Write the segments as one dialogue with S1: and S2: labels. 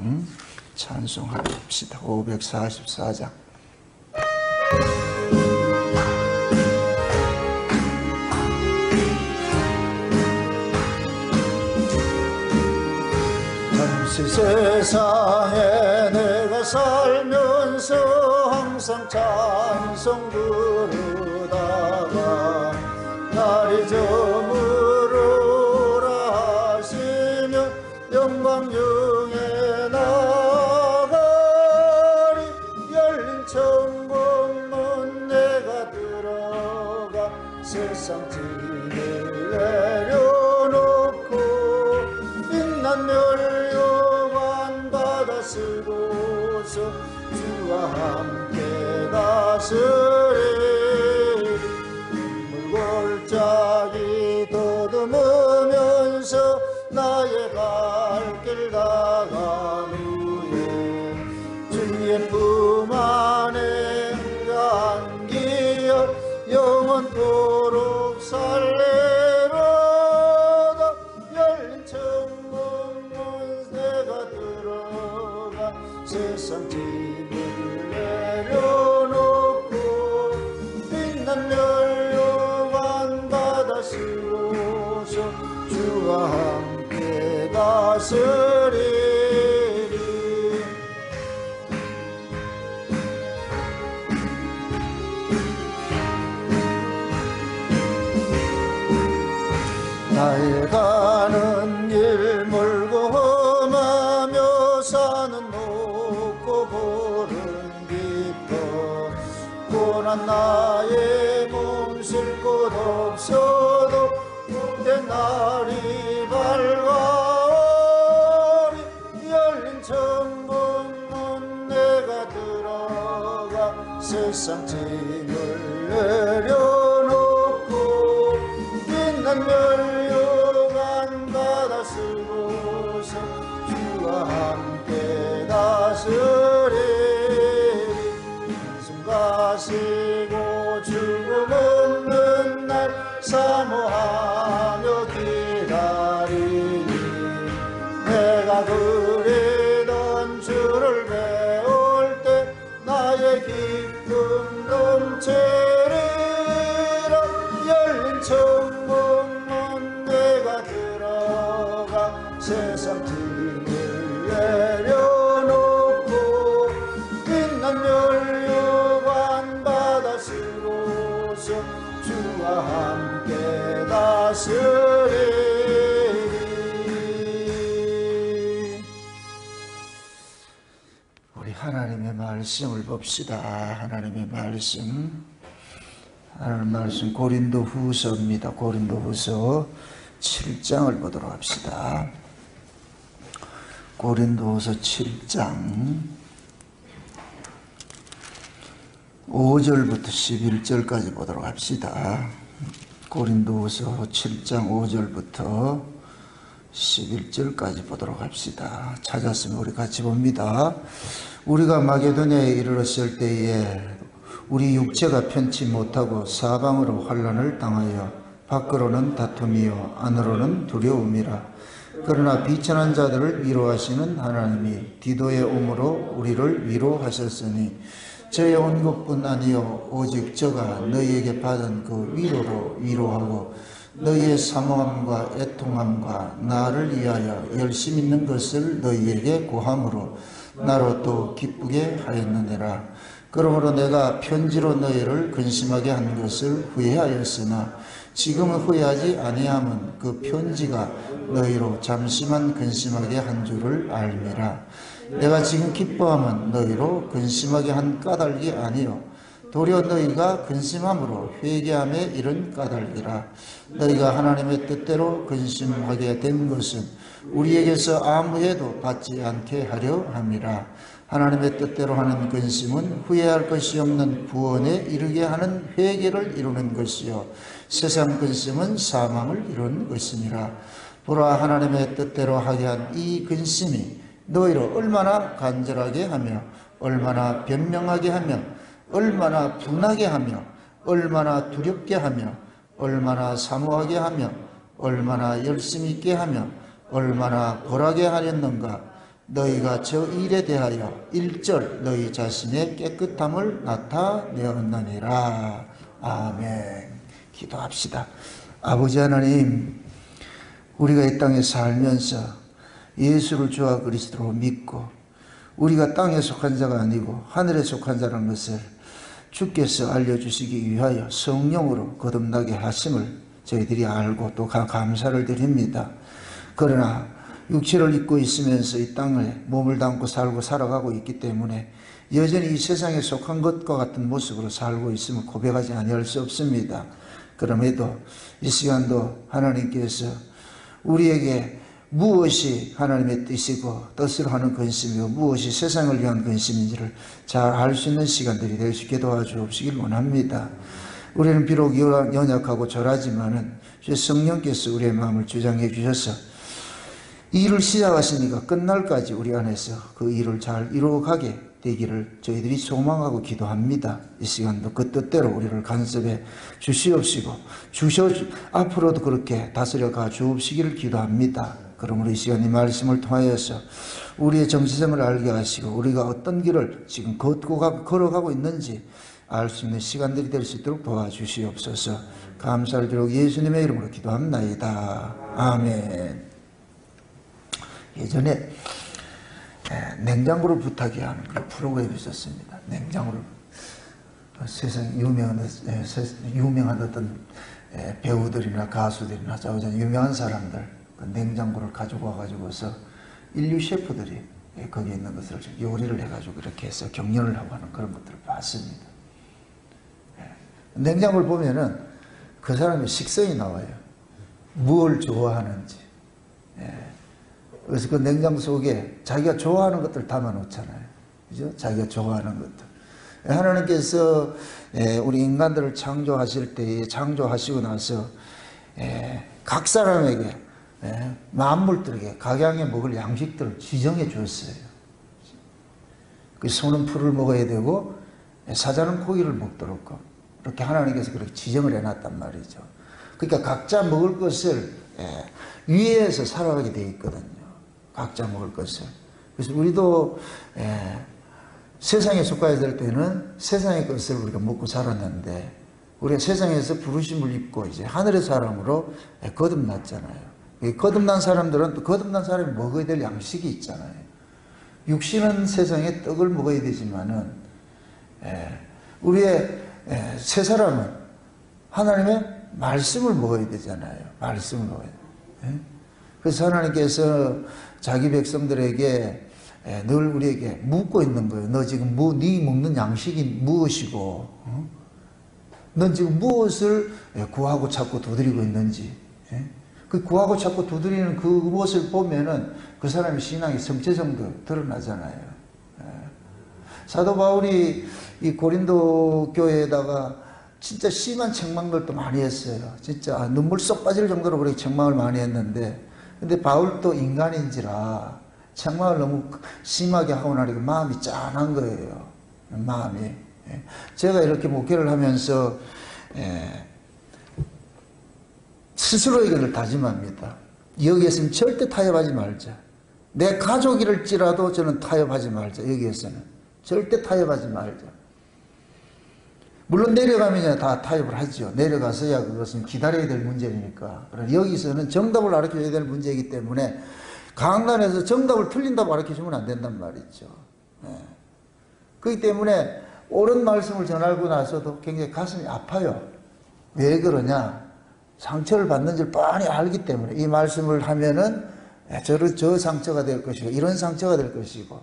S1: 찬송 찬송합시다. 544장. 잠시 세상에 내가 살면서 항상 찬송 부르다가 날이 저물으라 하시며 영광 중에 나가리. 열린 천국문 내가 들어가 세상 짐을 내려놓고 빛난 멸류관 받아 쓰고서 주와 함께 다스리. 물골짜기 더듬으면서 나의 갈 길 다간 후에 주의 품 안에 안기어 영원토록 살리로다. 열린 천국문 내가 들어가 세상 짐을 내려놓고 빛난 멸류관 받아 쓰고서 주와 함께 다스리리. 나의 가는 길 멀고 험하며 산은 높고 볼은 깊어 고난 나의 몸 쉴 곳 없어도 복된 날이 밝아오리. 열린 천국문 내가 들어가 세상 짐을 내려놓고 빛난 멸류관 받아 쓰고서 주와 함께 다스리리. 한숨 가시고 죽음 없는 날 사모하며 기다리니 내가 그리던 주를 배울 때 나의 기쁨 넘치리라. 열린 천국문 내가 들어가 세상 짐을 내려놓고 빛난 멸류관 받아 쓰고서 주와 함께 다스리리. 우리 하나님의 말씀을 봅시다. 하나님의 말씀 고린도 후서입니다. 고린도 후서 7장을 보도록 합시다. 고린도 후서 7장 5절부터 11절까지 보도록 합시다. 고린도 후서 7장 5절부터 11절까지 보도록 합시다. 찾았으면 우리 같이 봅니다. 우리가 마게도냐에 이르렀을 때에 우리 육체가 편치 못하고 사방으로 환난을 당하여 밖으로는 다툼이요 안으로는 두려움이라. 그러나 비천한 자들을 위로하시는 하나님이 디도의 오므로 우리를 위로하셨으니 저의 온 것뿐 아니요 오직 저가 너희에게 받은 그 위로로 위로하고 너희의 사모함과 애통함과 나를 위하여 열심 있는 것을 너희에게 고함으로 나로 또 기쁘게 하였느니라. 그러므로 내가 편지로 너희를 근심하게 한 것을 후회하였으나 지금은 후회하지 아니함은 그 편지가 너희로 잠시만 근심하게 한 줄을 알미라. 내가 지금 기뻐함은 너희로 근심하게 한 까닭이 아니요 도리어 너희가 근심함으로 회개함에 이른 까닭이라. 너희가 하나님의 뜻대로 근심하게 된 것은 우리에게서 아무 해도 받지 않게 하려 함이라. 하나님의 뜻대로 하는 근심은 후회할 것이 없는 구원에 이르게 하는 회개를 이루는 것이요 세상 근심은 사망을 이루는 것이니라. 보라, 하나님의 뜻대로 하게 한 이 근심이 너희를 얼마나 간절하게 하며 얼마나 변명하게 하며 얼마나 분하게 하며 얼마나 두렵게 하며 얼마나 사모하게 하며 얼마나 열심히 있게 하며 얼마나 벌하게 하였는가. 너희가 저 일에 대하여 1절 너희 자신의 깨끗함을 나타내었느니라. 아멘. 기도합시다. 아버지 하나님, 우리가 이 땅에 살면서 예수를 주와 그리스도로 믿고 우리가 땅에 속한 자가 아니고 하늘에 속한 자라는 것을 주께서 알려주시기 위하여 성령으로 거듭나게 하심을 저희들이 알고 또 감사를 드립니다. 그러나 육체를 입고 있으면서 이 땅에 몸을 담고 살고 살아가고 있기 때문에 여전히 이 세상에 속한 것과 같은 모습으로 살고 있음을 고백하지 아니할 수 없습니다. 그럼에도 이 시간도 하나님께서 우리에게 무엇이 하나님의 뜻이고 뜻을 하는 근심이고 무엇이 세상을 위한 근심인지를 잘 알 수 있는 시간들이 될 수 있게 도와주옵시길 원합니다. 우리는 비록 연약하고 절하지만은 성령께서 우리의 마음을 주장해 주셔서 이 일을 시작하시니까 끝날까지 우리 안에서 그 일을 잘 이루어가게 되기를 저희들이 소망하고 기도합니다. 이 시간도 그 뜻대로 우리를 간섭해 주시옵시고 앞으로도 그렇게 다스려 가 주옵시기를 기도합니다. 그러므로 이 시간 이 말씀을 통하여서 우리의 정체성을 알게 하시고 우리가 어떤 길을 지금 걸어가고 있는지 알 수 있는 시간들이 될 수 있도록 도와주시옵소서. 감사를 드리고 예수님의 이름으로 기도합나이다. 아멘. 예전에 냉장고를 부탁해 하는 그런 프로그램이 있었습니다. 냉장고를 세상 유명한 어떤 배우들이나 가수들이나 유명한 사람들 그 냉장고를 가지고 와가지고서 인류 셰프들이 거기에 있는 것을 요리를 해가지고 이렇게 해서 경연을 하고 하는 그런 것들을 봤습니다. 냉장고를 보면은 그 사람의 식성이 나와요. 뭘 좋아하는지. 그래서 그 냉장고 속에 자기가 좋아하는 것들 담아 놓잖아요. 그죠? 자기가 좋아하는 것들. 하나님께서 우리 인간들을 창조하실 때에 창조하시고 나서 각 사람에게 만물들에게 각양에 먹을 양식들을 지정해 주었어요. 그 소는 풀을 먹어야 되고 사자는 고기를 먹도록 그렇게 하나님께서 그렇게 지정을 해놨단 말이죠. 그러니까 각자 먹을 것을 위에서 살아가게 되어 있거든요. 각자 먹을 것을. 그래서 우리도 세상에 속하여 될 때는 세상의 것을 우리가 먹고 살았는데 우리가 세상에서 부르심을 입고 이제 하늘의 사람으로 거듭났잖아요. 거듭난 사람들은 또 거듭난 사람이 먹어야 될 양식이 있잖아요. 육신은 세상에 떡을 먹어야 되지만은 우리의 새 사람은 하나님의 말씀을 먹어야 되잖아요. 말씀을 먹어야 돼요. 그래서 하나님께서 자기 백성들에게 늘 우리에게 묻고 있는 거예요. 너 지금 네 먹는 양식이 무엇이고 넌 지금 무엇을 구하고 찾고 두드리고 있는지. 그 구하고 찾고 두드리는 그 무엇을 보면은 그 사람의 신앙의 정체성도 드러나잖아요. 사도 바울이 이 고린도 교회에다가 진짜 심한 책망들도 많이 했어요. 진짜 눈물 쏙 빠질 정도로 그렇게 책망을 많이 했는데 근데 바울도 인간인지라 책망을 너무 심하게 하고 나니까 마음이 짠한 거예요. 마음이. 제가 이렇게 목회를 하면서 스스로에게 다짐합니다. 여기에서는 절대 타협하지 말자. 내 가족일지라도 저는 타협하지 말자. 여기에서는 절대 타협하지 말자. 물론 내려가면 다 타협을 하죠. 내려가서야 그것은 기다려야 될 문제니까. 그러나 여기서는 정답을 가르쳐줘야 될 문제이기 때문에 강단에서 정답을 틀린다고 가르쳐주면 안 된단 말이죠. 그렇기 때문에 옳은 말씀을 전하고 나서도 굉장히 가슴이 아파요. 왜 그러냐? 상처를 받는 줄 뻔히 알기 때문에 이 말씀을 하면은 저 상처가 될 것이고 이런 상처가 될 것이고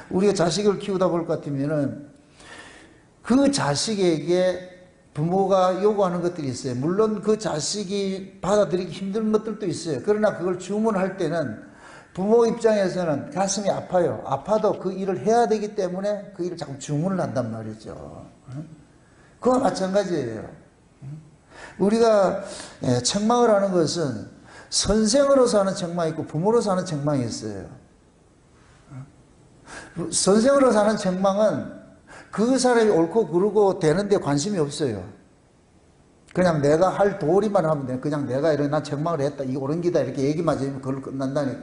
S1: 우리가 자식을 키우다 볼 것 같으면은 그 자식에게 부모가 요구하는 것들이 있어요. 물론 그 자식이 받아들이기 힘든 것들도 있어요. 그러나 그걸 주문할 때는 부모 입장에서는 가슴이 아파요. 아파도 그 일을 해야 되기 때문에 그 일을 자꾸 주문을 한단 말이죠. 그와 마찬가지예요. 우리가 책망을 하는 것은 선생으로서 하는 책망이 있고 부모로서 하는 책망이 있어요. 선생으로서 하는 책망은 그 사람이 옳고 그르고 되는데 관심이 없어요. 그냥 내가 할 도리만 하면 돼. 그냥 내가 이런 난 책망을 했다. 이게 옳은 기다. 이렇게 얘기만 하면 그걸로 끝난다니까.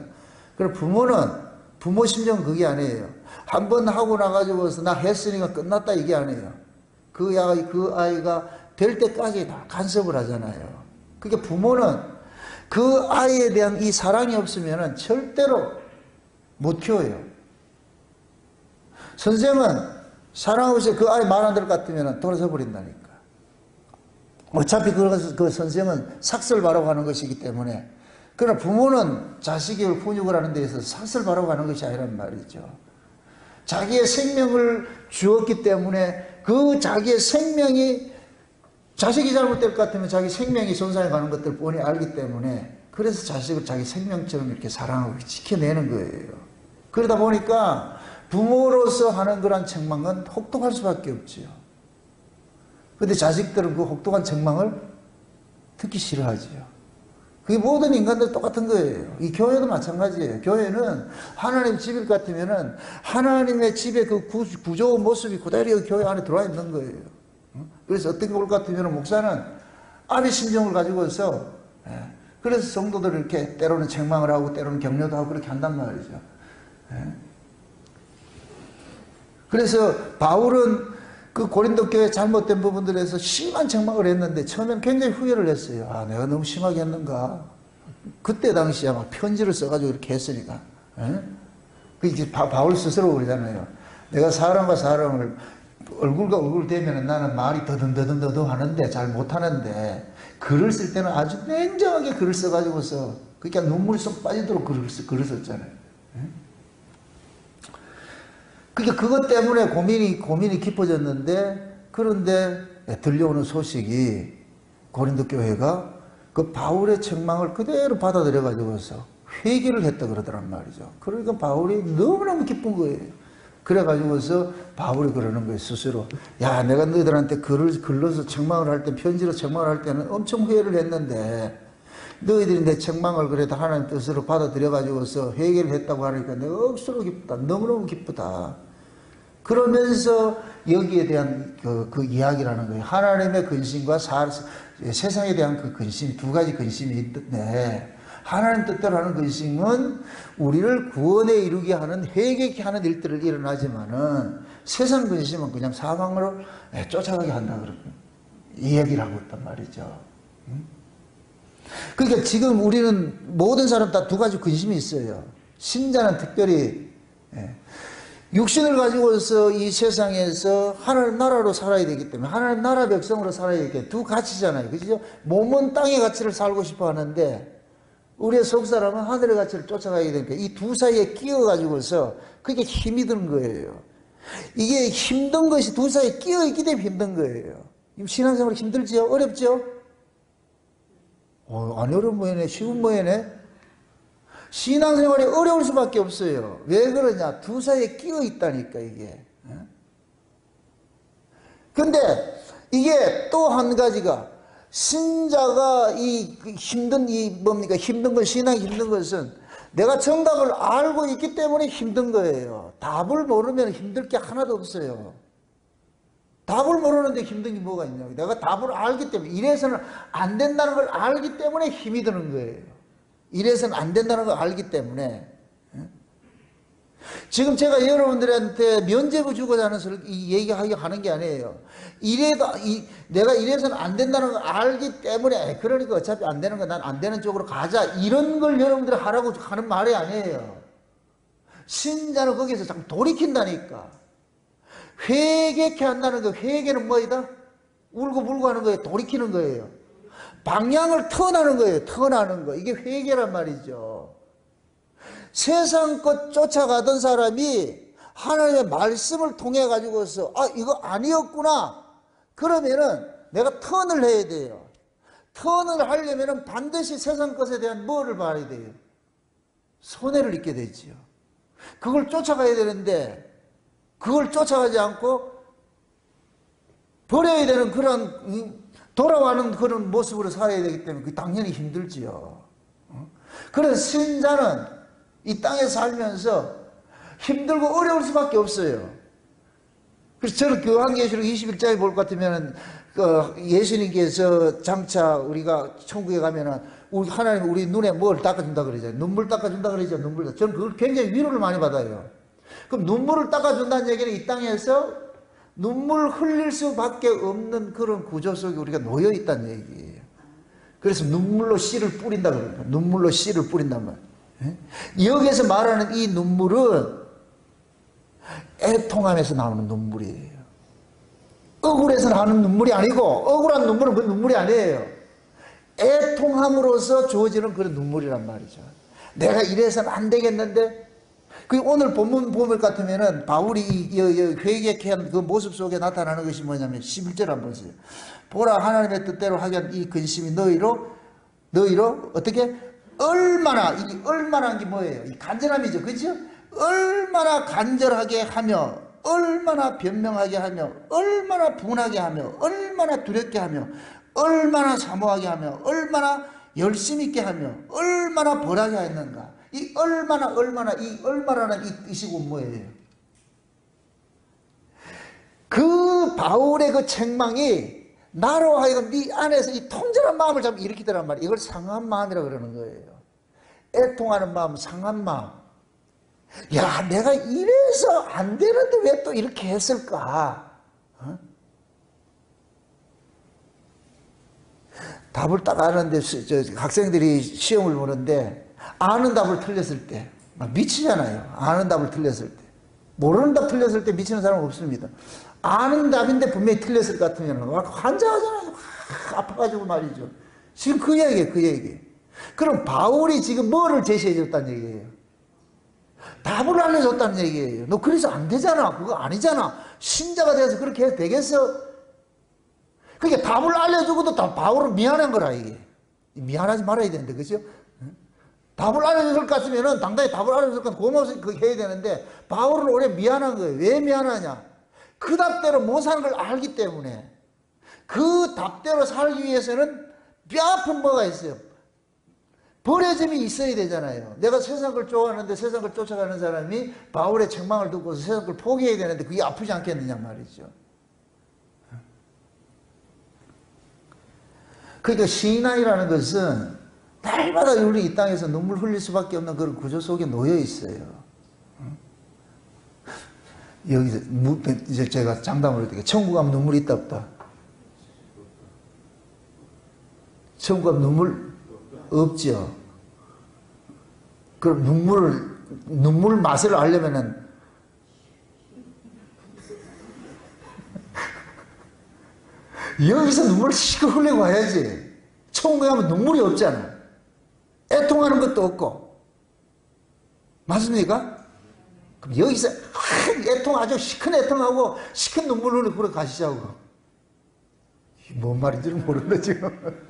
S1: 그리고 부모는 부모 심정은 그게 아니에요. 한 번 하고 나가지고서 나 했으니까 끝났다 이게 아니에요. 그 아이가 될 때까지 다 간섭을 하잖아요. 그러니까 부모는 그 아이에 대한 이 사랑이 없으면 절대로 못 키워요. 선생은 사랑 없이 그 아이 말 안 들을 것 같으면 돌아서 버린다니까. 어차피 그 선생은 삭설 바라고 하는 것이기 때문에. 그러나 부모는 자식의 훈육을 하는 데 있어서 삭설 바라고 하는 것이 아니란 말이죠. 자기의 생명을 주었기 때문에 그 자기의 생명이 자식이 잘못될 것 같으면 자기 생명이 손상해 가는 것들 뻔히 알기 때문에 그래서 자식을 자기 생명처럼 이렇게 사랑하고 지켜내는 거예요. 그러다 보니까 부모로서 하는 그런 책망은 혹독할 수밖에 없죠. 그런데 자식들은 그 혹독한 책망을 듣기 싫어하지요. 그게 모든 인간들 똑같은 거예요. 이 교회도 마찬가지예요. 교회는 하나님 집일 것 같으면은 하나님의 집의 그 구조 모습이 그대로 교회 안에 들어와 있는 거예요. 그래서 어떻게 볼 것 같으면 목사는 아비 심정을 가지고서 그래서 성도들을 이렇게 때로는 책망을 하고 때로는 격려도 하고 그렇게 한단 말이죠. 그래서 바울은 그 고린도 교회 잘못된 부분들에서 심한 책망을 했는데 처음엔 굉장히 후회를 했어요. 아, 내가 너무 심하게 했는가. 그때 당시에 막 편지를 써가지고 이렇게 했으니까. 그 이제 바울 스스로 그러잖아요. 내가 사람과 사람을 얼굴과 얼굴 대면 나는 말이 더듬더듬 하는데 잘 못하는데 글을 쓸 때는 아주 냉정하게 글을 써가지고서 그러니까 눈물이 쏙 빠지도록 글을 썼잖아요. 그러니까 그것 때문에 고민이 깊어졌는데 그런데 들려오는 소식이 고린도 교회가 그 바울의 책망을 그대로 받아들여 가지고서 회개를 했다 그러더란 말이죠. 그러니까 바울이 너무너무 기쁜 거예요. 그래 가지고서 바울이 그러는 거예요. 스스로. 야, 내가 너희들한테 글로서 책망을 할 때, 편지로 책망을 할 때는 엄청 후회를 했는데 너희들이 내 책망을 그래도 하나님 뜻으로 받아들여 가지고서 회개를 했다고 하니까 내가 억수로 기쁘다. 너무너무 기쁘다. 그러면서 여기에 대한 그 이야기라는 거예요. 하나님의 근심과 세상에 대한 그 근심, 두 가지 근심이 있는데 하나님 뜻대로 하는 근심은 우리를 구원에 이르게 하는 회개케 하는 일들을 일어나지만은 세상 근심은 그냥 사망으로 쫓아가게 한다 그렇게 이야기를 하고 있단 말이죠. 그러니까 지금 우리는 모든 사람 다 두 가지 근심이 있어요. 신자는 특별히 육신을 가지고서 이 세상에서 하나님 나라로 살아야 되기 때문에 하나님 나라 백성으로 살아야 되기 두 가치잖아요. 그죠? 몸은 땅의 가치를 살고 싶어 하는데 우리의 속사람은 하늘의 가치를 쫓아가야 되니까 이 두 사이에 끼어 가지고서 그게 힘이 드는 거예요. 이게 힘든 것이 두 사이에 끼어 있기 때문에 힘든 거예요. 신앙생활 힘들지요? 어렵죠? 안 어려운 모양이네. 쉬운 모양이네. 신앙생활이 어려울 수밖에 없어요. 왜 그러냐? 두 사이에 끼어 있다니까 이게. 근데 이게 또 한 가지가 신자가 힘든 건 신앙이 힘든 것은 내가 정답을 알고 있기 때문에 힘든 거예요. 답을 모르면 힘들 게 하나도 없어요. 답을 모르는데 힘든 게 뭐가 있냐고. 내가 답을 알기 때문에 이래서는 안 된다는 걸 알기 때문에 힘이 드는 거예요. 이래서는 안 된다는 걸 알기 때문에. 지금 제가 여러분들한테 면죄부 주고자 하는 얘기하는 게 아니에요. 내가 이래서는 안 된다는 걸 알기 때문에 그러니까 어차피 안 되는 거 난 안 되는 쪽으로 가자 이런 걸 여러분들이 하라고 하는 말이 아니에요. 신자는 거기서 자꾸 돌이킨다니까. 회개케 한다는 거. 회개는 뭐이다? 울고불고 하는 거예요. 돌이키는 거예요. 방향을 턴하는 거예요. 턴하는 거. 이게 회개란 말이죠. 세상 것 쫓아가던 사람이 하나님의 말씀을 통해 가지고서 이거 아니었구나. 그러면은 내가 턴을 해야 돼요. 턴을 하려면은 반드시 세상 것에 대한 뭐를 봐야 돼요? 손해를 입게 되지요. 그걸 쫓아가야 되는데 그걸 쫓아가지 않고 버려야 되는 그런 돌아가는 그런 모습으로 살아야 되기 때문에 그게 당연히 힘들지요. 그래서 신자는 이 땅에 살면서 힘들고 어려울 수밖에 없어요. 그래서 저는 요한계시록 21장에 볼 것 같으면 예수님께서 장차 우리가 천국에 가면은 하나님 우리 눈에 뭘 닦아준다 그러잖아요. 눈물 닦아준다 그러죠. 눈물. 저는 그걸 굉장히 위로를 많이 받아요. 그럼 눈물을 닦아준다는 얘기는 이 땅에서 눈물 흘릴 수밖에 없는 그런 구조 속에 우리가 놓여 있다는 얘기예요. 그래서 눈물로 씨를 뿌린다 그러니까 눈물로 씨를 뿌린단 말이에요. 여기에서 말하는 이 눈물은 애통함에서 나오는 눈물이에요. 억울해서 나오는 눈물이 아니고 억울한 눈물은 그 눈물이 아니에요. 애통함으로써 주어지는 그런 눈물이란 말이죠. 내가 이래서는 안 되겠는데 오늘 본문 보면 같으면은 바울이 회개한 그 모습 속에 나타나는 것이 뭐냐면 11절 한번 보세요. 보라 하나님의 뜻대로 하게 이 근심이 너희로 어떻게 얼마나 이 얼마나 게 뭐예요? 이 간절함이죠, 그렇죠? 얼마나 간절하게 하며 얼마나 변명하게 하며 얼마나 분하게 하며 얼마나 두렵게 하며 얼마나 사모하게 하며 얼마나 열심 있게 하며 얼마나 벌하게 했는가. 이 얼마라는 이 뜻이고 뭐예요? 그 바울의 그 책망이 나로 하여금 네 안에서 이 통절한 마음을 좀 일으키더란 말이에요. 이걸 상한 마음이라고 그러는 거예요. 애통하는 마음, 상한 마음. 야, 내가 이래서 안 되는데 왜 또 이렇게 했을까? 답을 딱 아는데 학생들이 시험을 보는데 아는 답을 틀렸을 때 막 미치잖아요. 아는 답을 틀렸을 때. 모르는 답 틀렸을 때 미치는 사람은 없습니다. 아는 답인데 분명히 틀렸을 것 같으면 막 환장하잖아요. 아파가지고 말이죠. 지금 그 얘기예요. 그 얘기. 그럼 바울이 지금 뭐를 제시해 줬다는 얘기예요? 답을 알려줬다는 얘기예요. 너 그래서 안 되잖아. 그거 아니잖아. 신자가 돼서 그렇게 해도 되겠어? 그러니까 답을 알려주고도 바울은 미안한 거라 이게. 미안하지 말아야 되는데 그죠? 답을 알려줄 것 같으면 당당히 답을 알려줄 것 같으면 고마워서 그거 해야 되는데 바울은 오히려 미안한 거예요. 왜 미안하냐? 그 답대로 못 사는 걸 알기 때문에 그 답대로 살기 위해서는 뼈아픈 뭐가 있어요. 버려짐이 있어야 되잖아요. 내가 세상을 좋아하는데 세상을 쫓아가는 사람이 바울의 책망을 듣고서 세상을 포기해야 되는데 그게 아프지 않겠느냐 말이죠. 그러니까 신앙이라는 것은 날마다 우리 이 땅에서 눈물 흘릴 수밖에 없는 그런 구조 속에 놓여 있어요. 여기서 이제 제가 장담을 드릴게요. 천국 가면 눈물이 있다 없다? 천국 가면 눈물 없죠. 그럼 눈물 맛을 알려면은 여기서 눈물을 실컷 흘리고 와야지. 천국에 가면 눈물이 없잖아. 애통하는 것도 없고. 맞습니까? 그럼 여기서 아주 시큰 애통하고 시큰 눈물 흘리고 그래 가시자고. 뭔 말인지 모르겠네 지금.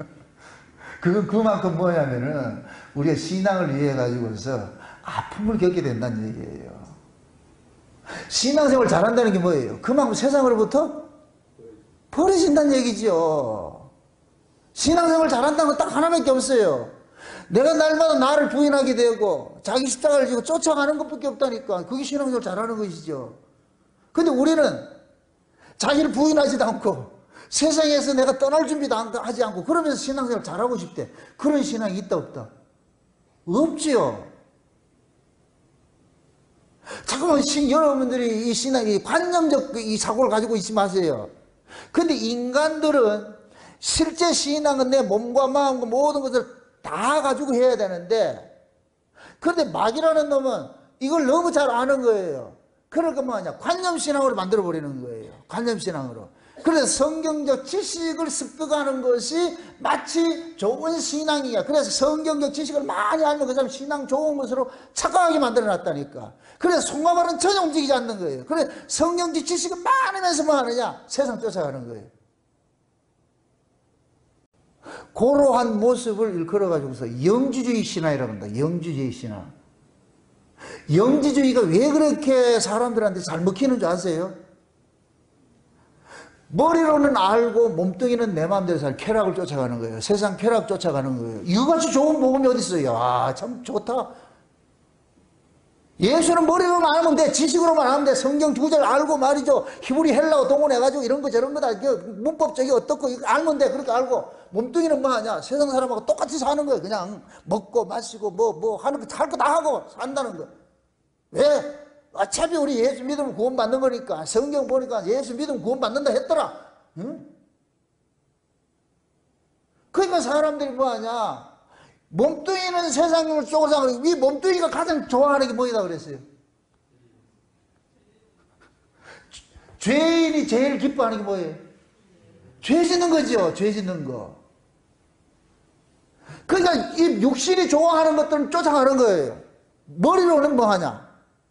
S1: 그만큼 뭐냐면은 우리가 신앙을 위해 가지고서 아픔을 겪게 된다는 얘기예요. 신앙생활 잘한다는 게 뭐예요? 그만큼 세상으로부터 버려진다는 얘기죠. 신앙생활 잘한다는 건 딱 하나밖에 없어요. 내가 날마다 나를 부인하게 되고 자기 십자가를 지고 쫓아가는 것밖에 없다니까. 그게 신앙생활 잘하는 것이죠. 근데 우리는 자기를 부인하지도 않고 세상에서 내가 떠날 준비도 하지 않고 그러면서 신앙생활 잘하고 싶대. 그런 신앙이 있다 없다? 없지요. 잠깐만 여러분들이 이 신앙, 이 관념적 이 사고를 가지고 있지 마세요. 근데 인간들은 실제 신앙은 내 몸과 마음과 모든 것을 다 가지고 해야 되는데 그런데 마귀라는 놈은 이걸 너무 잘 아는 거예요. 그러니까 뭐냐 관념신앙으로 만들어버리는 거예요. 관념신앙으로. 그래서 성경적 지식을 습득하는 것이 마치 좋은 신앙이야. 그래서 성경적 지식을 많이 알면 그 사람 신앙 좋은 것으로 착각하게 만들어놨다니까. 그래서 속마음은 전혀 움직이지 않는 거예요. 그래서 성경적 지식을 많으면서 뭐 하느냐? 세상 쫓아가는 거예요. 그러한 모습을 일컬어가지고서 영지주의 신앙이라고 한다. 영지주의 신앙. 영지주의가 왜 그렇게 사람들한테 잘 먹히는 줄 아세요? 머리로는 알고 몸뚱이는 내 마음대로 살 쾌락을 쫓아가는 거예요. 세상 쾌락 쫓아가는 거예요. 이거같이 좋은 복음이 어디 있어요? 아, 참 좋다. 예수는 머리로만 알면 돼. 지식으로만 하면 돼. 성경 2절 알고 말이죠. 히브리 헬라어 동원해가지고 이런 거 저런 거다. 문법적이 어떻고 이거 알면 돼. 그렇게 알고. 몸뚱이는 뭐 하냐. 세상 사람하고 똑같이 사는 거예요. 그냥 먹고 마시고 뭐 하는 거 할 거 다 하고 산다는 거. 왜? 어차피 우리 예수 믿으면 구원받는 거니까. 성경 보니까 예수 믿으면 구원받는다 했더라. 응? 그러니까 사람들이 뭐 하냐. 몸뚱이는 세상을 쪼그라고 이 몸뚱이가 가장 좋아하는 게 뭐이다 그랬어요? 죄인이 제일 기뻐하는 게 뭐예요? 죄 짓는 거죠. 죄 짓는 거. 그러니까 이 육신이 좋아하는 것들은 쫓아가는 거예요. 머리로는 뭐 하냐?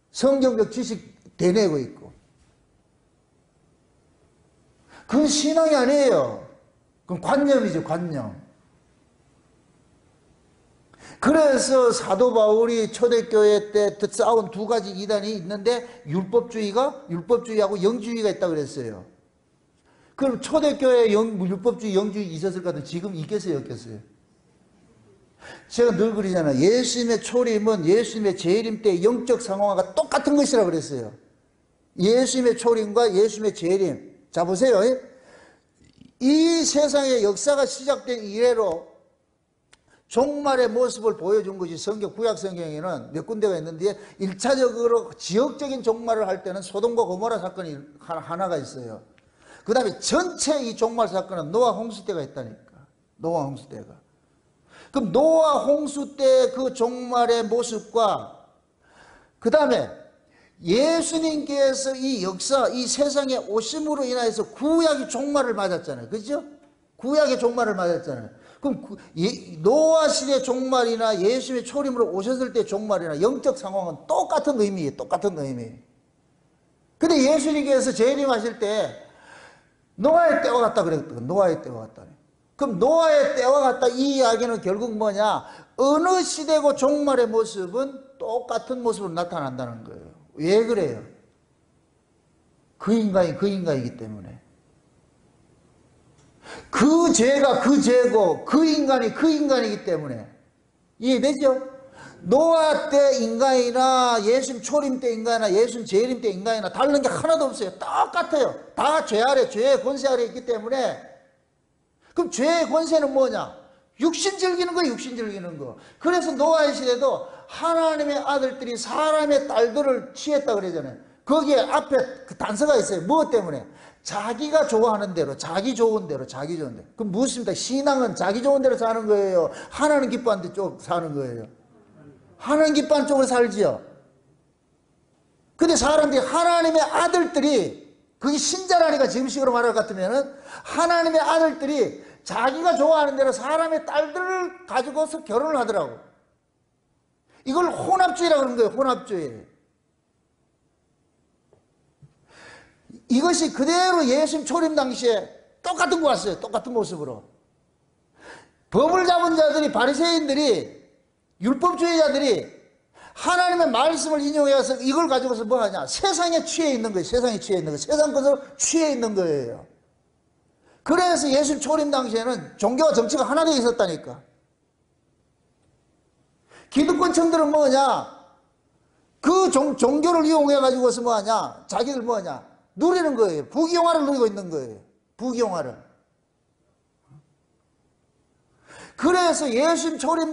S1: 성경적 지식 대내고 있고. 그건 신앙이 아니에요. 그건 관념이죠. 관념. 그래서 사도 바울이 초대교회 때 싸운 2가지 이단이 있는데 율법주의하고 영주의가 있다고 그랬어요. 그럼 초대교회에 율법주의, 영주의 있었을 것 같으면 지금 있겠어요, 없겠어요? 제가 늘 그러잖아요. 예수님의 초림은 예수님의 재림 때 영적 상황과 똑같은 것이라고 그랬어요. 예수님의 초림과 예수님의 재림. 자, 보세요. 이 세상의 역사가 시작된 이래로 종말의 모습을 보여준 것이 성경, 구약 성경에는 몇 군데가 있는데 1차적으로 지역적인 종말을 할 때는 소돔과 고모라 사건이 하나가 있어요. 그 다음에 전체 이 종말 사건은 노아 홍수 때가 있다니까. 노아 홍수 때가. 그럼 노아 홍수 때 그 종말의 모습과 그 다음에 예수님께서 이 역사, 이 세상에 오심으로 인하여서 구약이 종말을 맞았잖아요. 그죠? 구약의 종말을 맞았잖아요. 그럼 노아 시대 종말이나 예수님의 초림으로 오셨을 때 종말이나 영적 상황은 똑같은 의미예요. 똑같은 의미. 근데 예수님께서 재림하실 때 노아의 때와 같다 그랬거든요. 노아의 때와 같다. 그럼 노아의 때와 같다 이 이야기는 결국 뭐냐? 어느 시대고 종말의 모습은 똑같은 모습으로 나타난다는 거예요. 왜 그래요? 그 인간이 그 인간이기 때문에. 그 죄가 그 죄고 그 인간이 그 인간이기 때문에. 이해되죠? 노아 때 인간이나 예수님 초림 때 인간이나 예수님 재림 때 인간이나 다른 게 하나도 없어요. 똑같아요. 다 죄 아래, 죄의 권세 아래 있기 때문에. 그럼 죄의 권세는 뭐냐? 육신 즐기는 거, 육신 즐기는 거. 그래서 노아의 시대도 하나님의 아들들이 사람의 딸들을 취했다 그러잖아요. 거기에 앞에 그 단서가 있어요. 무엇 때문에? 자기가 좋아하는 대로, 자기 좋은 대로, 자기 좋은 대로. 그럼 무엇입니까? 신앙은 자기 좋은 대로 사는 거예요? 하나님 기뻐하는 쪽 사는 거예요? 하나님 기뻐하는 쪽으로 살지요. 근데 사람들이 하나님의 아들들이, 그게 신자라니까 지금식으로 말할 것 같으면은 하나님의 아들들이 자기가 좋아하는 대로 사람의 딸들을 가지고서 결혼을 하더라고. 이걸 혼합주의라고 하는 거예요. 혼합주의. 이것이 그대로 예수님 초림 당시에 똑같은 거 왔어요. 똑같은 모습으로. 법을 잡은 자들이, 바리새인들이, 율법주의자들이 하나님의 말씀을 인용해서 이걸 가지고서 뭐 하냐? 세상에 취해 있는 거예요. 세상에 취해 있는 거예요. 세상 것으로 취해 있는 거예요. 그래서 예수님 초림 당시에는 종교와 정치가 하나 되어 있었다니까. 기득권층들은 뭐냐? 그 종교를 이용해 가지고서 뭐 하냐? 자기들 뭐 하냐? 누리는 거예요. 부귀영화를 누리고 있는 거예요. 부귀영화를. 그래서 예수님 초림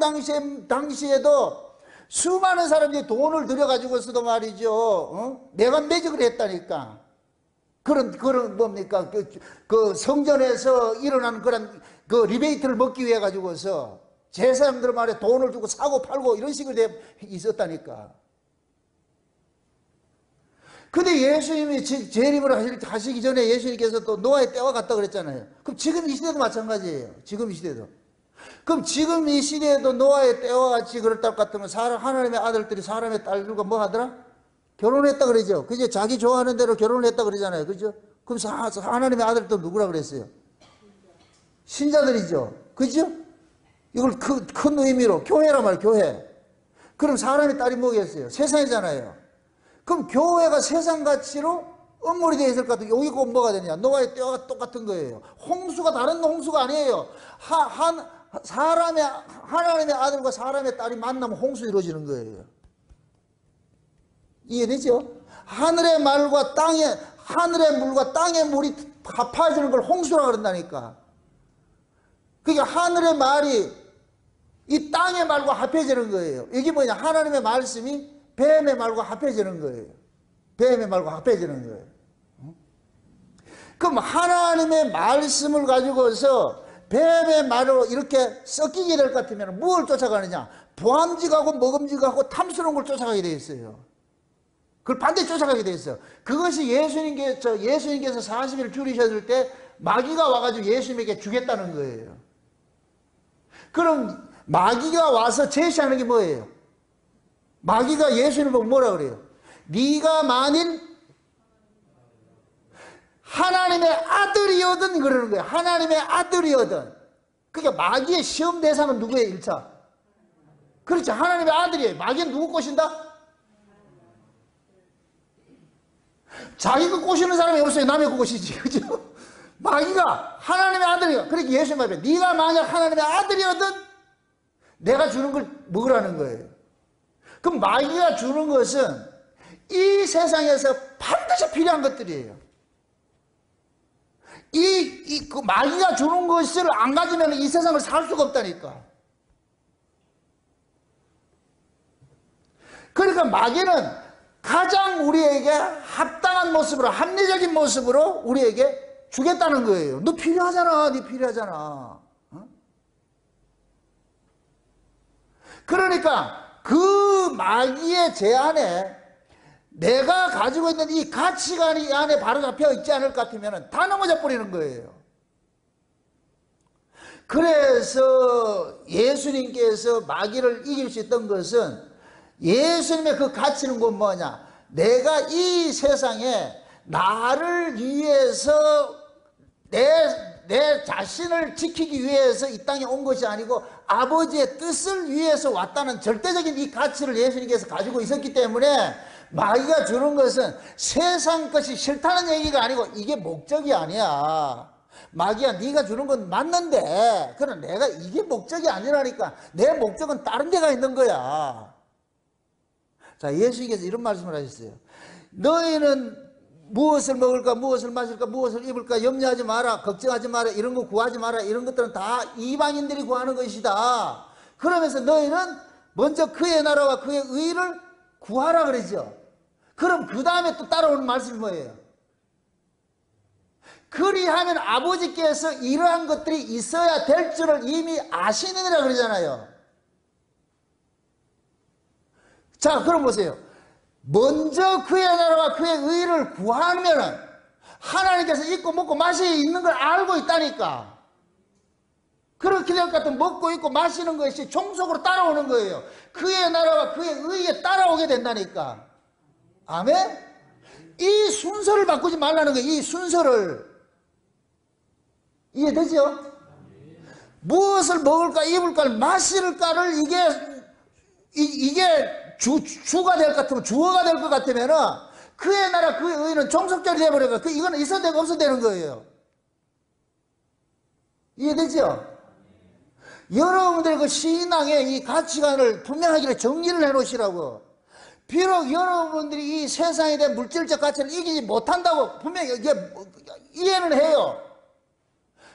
S1: 당시에도 수많은 사람들이 돈을 들여가지고서도 말이죠. 내관 매직을 했다니까. 그런 뭡니까? 그 성전에서 일어나는 그런 그 리베이트를 먹기 위해 가지고서 제사장들 말에 돈을 주고 사고 팔고 이런 식으로 있었다니까. 근데 예수님이 재림을 하시기 전에 예수님께서 또 노아의 때와 같다 그랬잖아요. 그럼 지금 이 시대도 마찬가지예요. 지금 이 시대도. 그럼 지금 이 시대에도 노아의 때와 같이 그럴 것 같으면 하나님의 아들들이 사람의 딸들과 뭐 하더라? 결혼했다 그러죠. 그죠? 자기 좋아하는 대로 결혼을 했다 그러잖아요. 그죠? 그럼 하나님의 아들들 누구라 그랬어요? 신자들이죠. 그죠? 이걸 큰 의미로 교회란 말이에요. 교회. 그럼 사람의 딸이 뭐겠어요? 세상이잖아요. 그럼 교회가 세상 가치로 엄물이 되어 있을 것 같아요. 여기 꼭 뭐가 되냐? 노아의 때와 똑같은 거예요. 홍수가 다른 홍수가 아니에요. 하나님의 아들과 사람의 딸이 만나면 홍수 이루어지는 거예요. 이해되죠? 하늘의 말과 하늘의 물과 땅의 물이 합해지는 걸 홍수라 그런다니까. 그러니까 하늘의 말이 이 땅의 말과 합해지는 거예요. 이게 뭐냐? 하나님의 말씀이 뱀의 말과 합해지는 거예요. 뱀의 말과 합해지는 거예요. 그럼 하나님의 말씀을 가지고서 뱀의 말로 이렇게 섞이게 될 것 같으면 뭘 쫓아가느냐? 보암직하고 먹음직하고 탐스러운 걸 쫓아가게 돼 있어요. 그걸 반드시 쫓아가게 돼 있어요. 그것이 예수님께서 40일 줄이셨을 때 마귀가 와가지고 예수님에게 주겠다는 거예요. 그럼 마귀가 와서 제시하는 게 뭐예요? 마귀가 예수님을 보고 뭐라 그래요? 네가 만일 하나님의 아들이거든 그러는 거예요. 하나님의 아들이거든. 그러니까 마귀의 시험 대상은 누구예요? 1차. 그렇죠. 하나님의 아들이에요. 마귀는 누구 꼬신다? 자기 거 꼬시는 사람이 없어요. 남의 거 꼬시지. 그죠? 마귀가 하나님의 아들이야. 그러니까 예수님 앞에 네가 만약 하나님의 아들이거든 내가 주는 걸 먹으라는 거예요. 그럼 마귀가 주는 것은 이 세상에서 반드시 필요한 것들이에요. 그 마귀가 주는 것을 안 가지면 이 세상을 살 수가 없다니까. 그러니까 마귀는 가장 우리에게 합당한 모습으로, 합리적인 모습으로 우리에게 주겠다는 거예요. 너 필요하잖아. 네 필요하잖아. 어? 그러니까 그 마귀의 제안에 내가 가지고 있는 이 가치관이 이 안에 바로 잡혀 있지 않을 것 같으면 다 넘어져 버리는 거예요. 그래서 예수님께서 마귀를 이길 수 있던 것은 예수님의 그 가치는 곧 뭐냐? 내가 이 세상에 나를 위해서 내 자신을 지키기 위해서 이 땅에 온 것이 아니고 아버지의 뜻을 위해서 왔다는 절대적인 이 가치를 예수님께서 가지고 있었기 때문에 마귀가 주는 것은 세상 것이 싫다는 얘기가 아니고 이게 목적이 아니야. 마귀야, 네가 주는 건 맞는데 그러나 내가 이게 목적이 아니라니까. 내 목적은 다른 데가 있는 거야. 자, 예수님께서 이런 말씀을 하셨어요. 너희는 무엇을 먹을까, 무엇을 마실까, 무엇을 입을까 염려하지 마라, 걱정하지 마라, 이런 거 구하지 마라. 이런 것들은 다 이방인들이 구하는 것이다. 그러면서 너희는 먼저 그의 나라와 그의 의를 구하라 그러죠. 그럼 그 다음에 또 따라오는 말씀이 뭐예요? 그리하면 아버지께서 이러한 것들이 있어야 될 줄을 이미 아시느니라 그러잖아요. 자, 그럼 보세요. 먼저 그의 나라와 그의 의를 구하면은 하나님께서 입고 먹고 마시 있는 걸 알고 있다니까. 그렇게 될 것 같으면 먹고 입고 마시는 것이 종속으로 따라오는 거예요. 그의 나라와 그의 의에 따라오게 된다니까. 아멘? 이 순서를 바꾸지 말라는 거예요. 이 순서를. 이해되죠? 무엇을 먹을까, 입을까, 마실까를 이게 주가 될 것 같으면, 주어가 될 것 같으면은 그의 나라, 그의 의는 종속절이 되어버려요. 이거는 있어도 되고 없어도 되는 거예요. 이해되죠? 여러분들의 그 신앙의 이 가치관을 분명하게 정리를 해 놓으시라고. 비록 여러분들이 이 세상에 대한 물질적 가치를 이기지 못한다고 분명히 이해는 해요.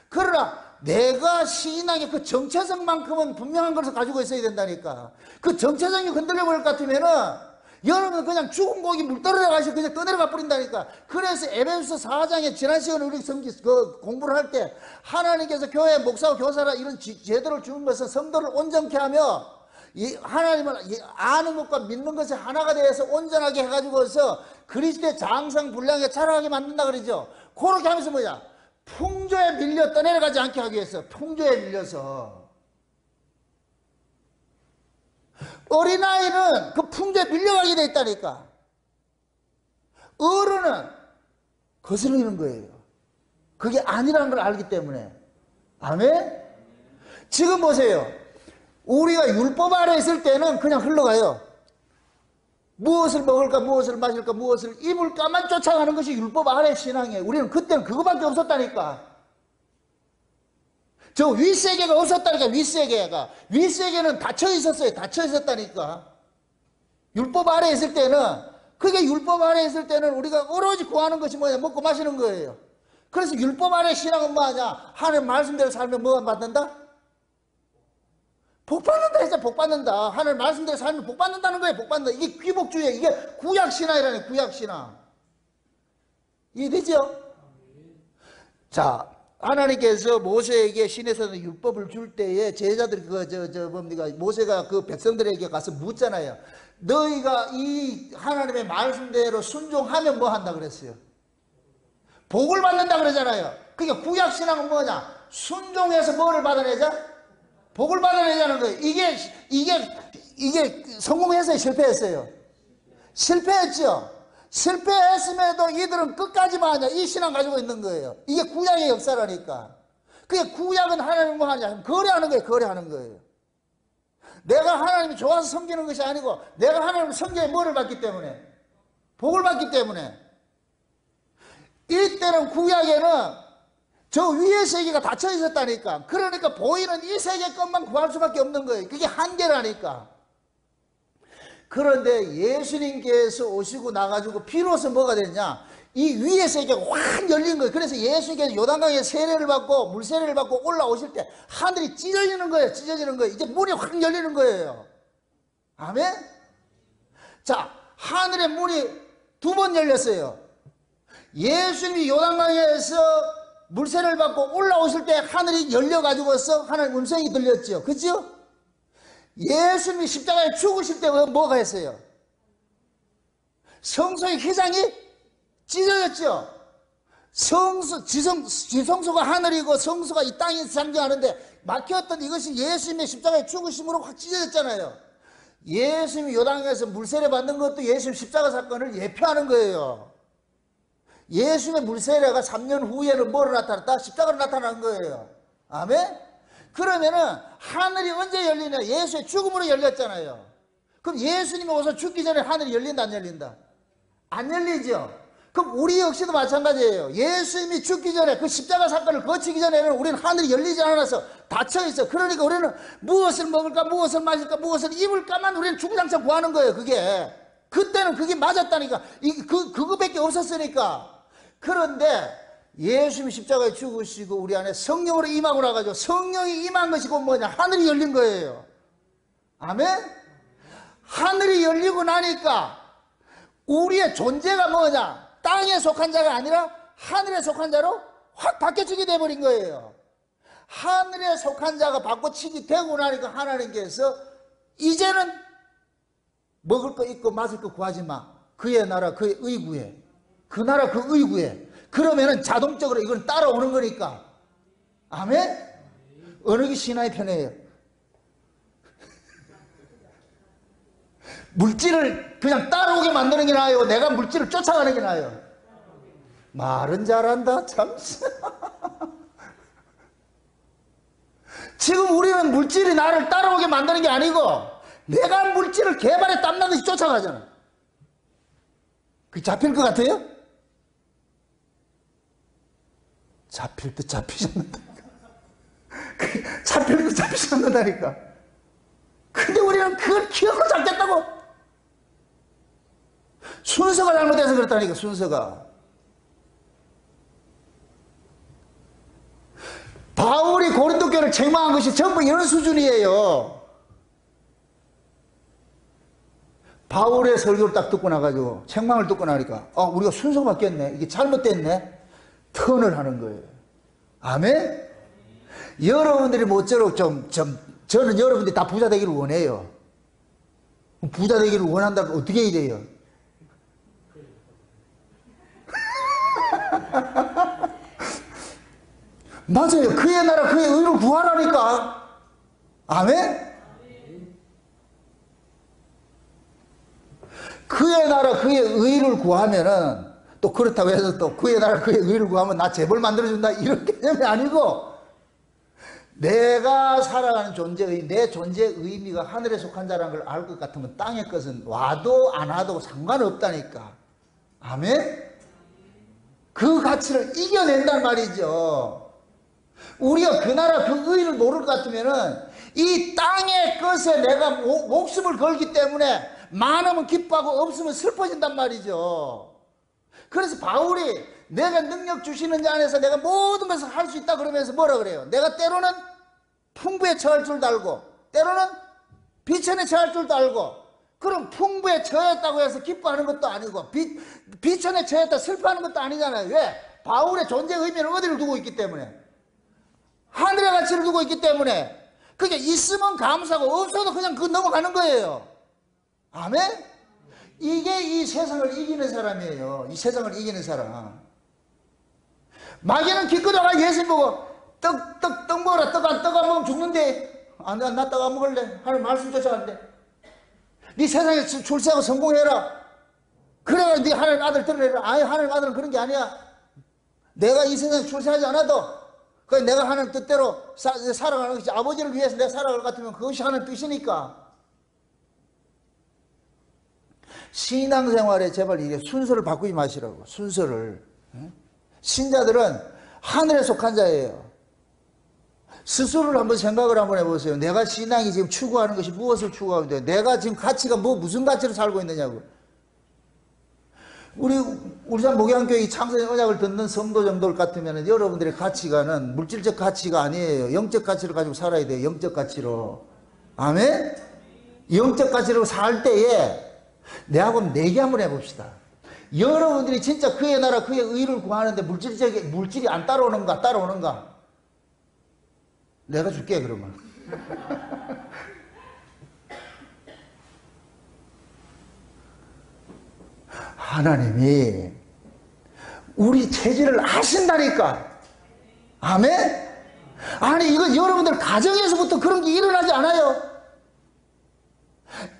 S1: 그러나 내가 신앙의 그 정체성만큼은 분명한 것을 가지고 있어야 된다니까. 그 정체성이 흔들려 버릴 것 같으면은 여러분 그냥 죽은 고기 물 떨어져 가시고 그냥 떠내려가 버린다니까. 그래서 에베소서 4장에 지난 시간에 우리 공부를 할 때 하나님께서 교회 목사와 교사라 이런 제도를 주는 것은 성도를 온전케 하며 하나님을 아는 것과 믿는 것이 하나가 되어서 온전하게 해가지고서 그리스도의 장성 분량에 자라게 만든다 그러죠. 그렇게 하면서 뭐냐? 풍조에 밀려 떠내려가지 않게 하기 위해서. 풍조에 밀려서. 어린아이는 그 풍조에 밀려가게 돼 있다니까. 어른은 거스르는 거예요. 그게 아니라는 걸 알기 때문에. 아멘? 지금 보세요. 우리가 율법 아래 있을 때는 그냥 흘러가요. 무엇을 먹을까, 무엇을 마실까, 무엇을 입을까만 쫓아가는 것이 율법 아래 신앙이에요. 우리는 그때는 그거밖에 없었다니까. 저 윗세계가 없었다니까. 윗세계는 닫혀 있었어요. 닫혀 있었다니까. 율법 아래 있을 때는 그게 율법 아래 있을 때는 우리가 오로지 구하는 것이 뭐냐? 먹고 마시는 거예요. 그래서 율법 아래 신앙은 뭐하냐? 하나님 말씀대로 살면 뭐가 받는다? 복 받는다 했잖아. 복 받는다. 하나님 말씀대로 살면 복 받는다는 거예요. 복 받는다. 이게 귀복주의, 이게 구약신앙이라는 구약신앙. 이해되죠? 자, 하나님께서 모세에게 시내에서 율법을 줄 때에 제자들이 뭡니까? 모세가 그 백성들에게 가서 묻잖아요. 너희가 이 하나님의 말씀대로 순종하면 뭐 한다 그랬어요? 복을 받는다 그러잖아요. 그러니까 구약신앙은 뭐냐? 순종해서 뭐를 받아내자? 복을 받아내자는 거예요. 이게 성공했어요? 실패했어요? 실패했죠? 실패했음에도 이들은 끝까지만 하냐? 이 신앙 가지고 있는 거예요. 이게 구약의 역사라니까. 그게 구약은 하나님 뭐 하냐? 거래하는 거예요. 거래하는 거예요. 내가 하나님이 좋아서 섬기는 것이 아니고 내가 하나님을 섬겨야 뭐를 받기 때문에? 복을 받기 때문에. 이때는 구약에는 저 위의 세계가 닫혀 있었다니까. 그러니까 보이는 이 세계 것만 구할 수밖에 없는 거예요. 그게 한계라니까. 그런데 예수님께서 오시고 나가지고 비로소 뭐가 됐냐? 이 위의 세계가 확 열린 거예요. 그래서 예수님께서 요단강에 세례를 받고 물세례를 받고 올라오실 때 하늘이 찢어지는 거예요. 찢어지는 거예요. 이제 문이 확 열리는 거예요. 아멘? 자, 하늘의 문이 두 번 열렸어요. 예수님이 요단강에서 물세례를 받고 올라오실 때 하늘이 열려가지고서 하나님 음성이 들렸죠. 그죠? 예수님이 십자가에 죽으실 때 뭐가 했어요? 성소의 휘장이 찢어졌죠. 지성소가 하늘이고 성소가 이 땅에 상징하는데 막혔던 이것이 예수님의 십자가에 죽으심으로 확 찢어졌잖아요. 예수님이 요단강에서 물세례 받는 것도 예수님 십자가 사건을 예표하는 거예요. 예수님의 물세례가 3년 후에는 뭐로 나타났다? 십자가로 나타난 거예요. 아멘? 그러면은 하늘이 언제 열리냐? 예수의 죽음으로 열렸잖아요. 그럼 예수님이 오서 죽기 전에 하늘이 열린다 안 열린다? 안 열리죠? 그럼 우리 역시도 마찬가지예요. 예수님이 죽기 전에 그 십자가 사건을 거치기 전에는 우리는 하늘이 열리지 않아서 닫혀있어. 그러니까 우리는 무엇을 먹을까 무엇을 마실까 무엇을 입을까만 우리는 주구장창 구하는 거예요. 그게 그때는 그게 맞았다니까. 그거밖에 없었으니까. 그런데 예수님이 십자가에 죽으시고 우리 안에 성령으로 임하고 나가지고 성령이 임한 것이 곧 뭐냐? 하늘이 열린 거예요. 아멘? 하늘이 열리고 나니까 우리의 존재가 뭐냐? 땅에 속한 자가 아니라 하늘에 속한 자로 확 바뀌어지게 돼버린 거예요. 하늘에 속한 자가 바꿔치기 되고 나니까 하나님께서 이제는 먹을 거 있고 마실 거 구하지 마. 그의 나라 그의 의구에, 그 나라 그 의구에. 그러면은 자동적으로 이건 따라오는 거니까. 아멘? 어느 게 신하의 편이에요? 물질을 그냥 따라오게 만드는 게 나아요? 내가 물질을 쫓아가는 게 나아요? 말은 잘한다 참. 지금 우리는 물질이 나를 따라오게 만드는 게 아니고 내가 물질을 개발에 땀나듯이 쫓아가잖아. 그게 잡힐 것 같아요? 잡힐 듯 잡히지 않는다니까. 잡힐 듯 잡히지 않는다니까. 근데 우리는 그걸 기억으로 잡겠다고. 순서가 잘못돼서 그렇다니까. 순서가. 바울이 고린도 교회를 책망한 것이 전부 이런 수준이에요. 바울의 설교를 딱 듣고 나가지고 책망을 듣고 나니까 우리가 순서가 바뀌었네. 이게 잘못됐네. 턴을 하는 거예요. 아멘? 여러분들이 모쪼록 저는 여러분들이 다 부자 되기를 원해요. 부자 되기를 원한다면 어떻게 해야 돼요? 맞아요. 그의 나라 그의 의를 구하라니까. 아멘? 그의 나라 그의 의를 구하면은 또 그렇다고 해서 또 그의 나라 그의 의를 구하면 나 재벌 만들어준다 이런 개념이 아니고 내가 살아가는 존재의 내 존재의 의미가 하늘에 속한 자라는 걸 알 것 같으면 땅의 것은 와도 안 와도 상관없다니까. 아멘? 그 가치를 이겨낸단 말이죠. 우리가 그 나라 그 의를 모를 것 같으면은 이 땅의 것에 내가 목숨을 걸기 때문에 많으면 기뻐하고 없으면 슬퍼진단 말이죠. 그래서 바울이 내가 능력 주시는 자 안에서 내가 모든 것을 할 수 있다 그러면서 뭐라 그래요? 내가 때로는 풍부에 처할 줄도 알고 때로는 비천에 처할 줄도 알고. 그럼 풍부에 처했다고 해서 기뻐하는 것도 아니고 비천에 처했다 슬퍼하는 것도 아니잖아요. 왜? 바울의 존재 의미는 어디를 두고 있기 때문에, 하늘의 가치를 두고 있기 때문에. 그게 있으면 감사하고 없어도 그냥 그 넘어가는 거예요. 아멘? 이게 이 세상을 이기는 사람이에요. 이 세상을 이기는 사람. 마귀는 기껏다가 예수님 보고 떡 먹어라. 떡 안 먹으면 죽는데. 나 떡 안 먹을래. 하나님 말씀 쫓아간대. 네 세상에 출세하고 성공해라. 그래야 네 하나님 아들 들으라. 아니 하나님 아들은 그런 게 아니야. 내가 이 세상에 출세하지 않아도 그냥 내가 하나님 뜻대로 살아가는 것이, 아버지를 위해서 내가 살아갈 것 같으면 그것이 하나님 뜻이니까. 신앙생활에 제발 이게 순서를 바꾸지 마시라고. 순서를. 신자들은 하늘에 속한 자예요. 스스로를 한번 생각을 한번 해보세요. 내가 신앙이 지금 추구하는 것이 무엇을 추구하고 있는데, 내가 지금 가치가 무슨 가치로 살고 있느냐고. 우리산 목양교회 창세의 언약을 듣는 성도 정도 같으면 여러분들의 가치관은 물질적 가치가 아니에요. 영적 가치를 가지고 살아야 돼요. 영적 가치로. 아멘? 영적 가치로 살 때에 내하고 내기 한번 해봅시다. 여러분들이 진짜 그의 나라 그의 의를 구하는데 물질이 안 따라오는가? 내가 줄게 그러면. 하나님이 우리 체질을 아신다니까. 아멘? 아니 이거 여러분들 가정에서부터 그런 게 일어나지 않아요?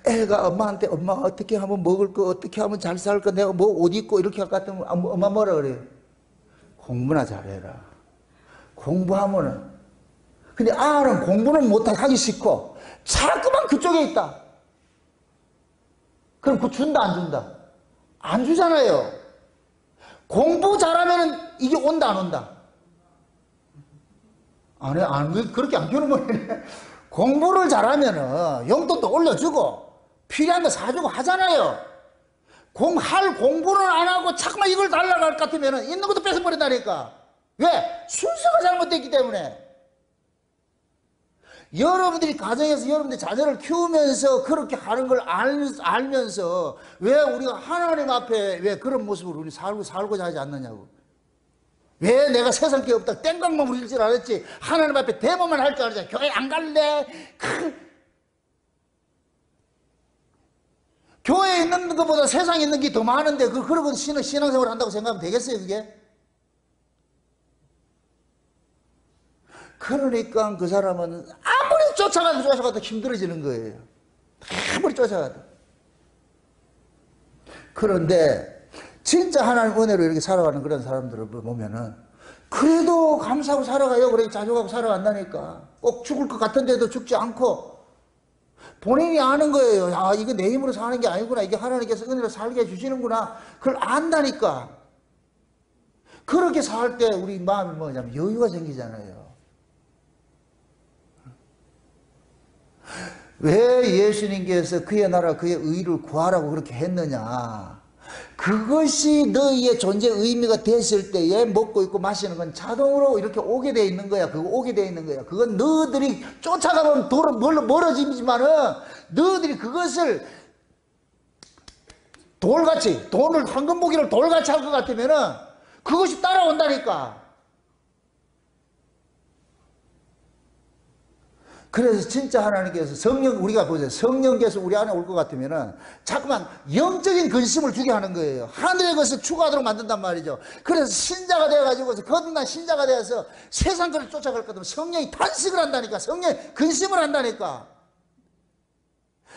S1: 애가 엄마한테 엄마 어떻게 하면 먹을 거, 어떻게 하면 잘 살 거, 내가 뭐 옷 입고 이렇게 할 것 같으면 엄마 뭐라 그래요? 공부나 잘해라. 공부하면은. 근데 아는 공부는 못하기 싫고 자꾸만 그쪽에 있다. 그럼 그거 준다 안 준다? 안 주잖아요. 공부 잘하면은 이게 온다 안 온다? 안 해. 그렇게 안 키우는 거네. 공부를 잘하면은 용돈도 올려주고 필요한 거 사주고 하잖아요. 할 공부는 안 하고 자꾸만 이걸 달라고 할 것 같으면은 있는 것도 뺏어버린다니까. 왜? 순서가 잘못됐기 때문에. 여러분들이 가정에서 여러분들 자녀를 키우면서 그렇게 하는 걸 알면서 왜 우리가 하나님 앞에 왜 그런 모습으로 우리 살고자 하지 않느냐고. 왜 내가 세상 게 없다 땡깡만 부릴 줄 알았지 하나님 앞에 대모만 할 줄 알았지. 교회 안 갈래. 교회에 있는 것보다 세상에 있는 게 더 많은데 그러고 신앙생활 한다고 생각하면 되겠어요 그게? 그러니까 그 사람은 아무리 쫓아가도 힘들어지는 거예요. 아무리 쫓아가도. 그런데 진짜 하나님 은혜로 이렇게 살아가는 그런 사람들을 보면은 그래도 감사하고 살아가요. 그래 자족하고 살아간다니까. 꼭 죽을 것 같은데도 죽지 않고 본인이 아는 거예요. 아 이거 내 힘으로 사는 게 아니구나. 이게 하나님께서 은혜로 살게 해주시는구나. 그걸 안다니까. 그렇게 살 때 우리 마음이 뭐냐면 여유가 생기잖아요. 왜 예수님께서 그의 나라 그의 의를 구하라고 그렇게 했느냐. 그것이 너희의 존재 의미가 됐을 때에 먹고 있고 마시는 건 자동으로 이렇게 오게 돼 있는 거야. 그거 오게 돼 있는 거야. 그건 너희들이 쫓아가면 멀어지지만은 너희들이 그것을 돌같이 돈을 황금보기를 돌같이 할 것 같으면은 그것이 따라온다니까. 그래서 진짜 하나님께서 우리가 보세요. 성령께서 우리 안에 올 것 같으면은 자꾸만 영적인 근심을 주게 하는 거예요. 하늘의 것을 추구하도록 만든단 말이죠. 그래서 신자가 되어가지고 거듭난 신자가 되어서 세상 것을 쫓아갈 것 같으면 성령이 탄식을 한다니까. 성령이 근심을 한다니까.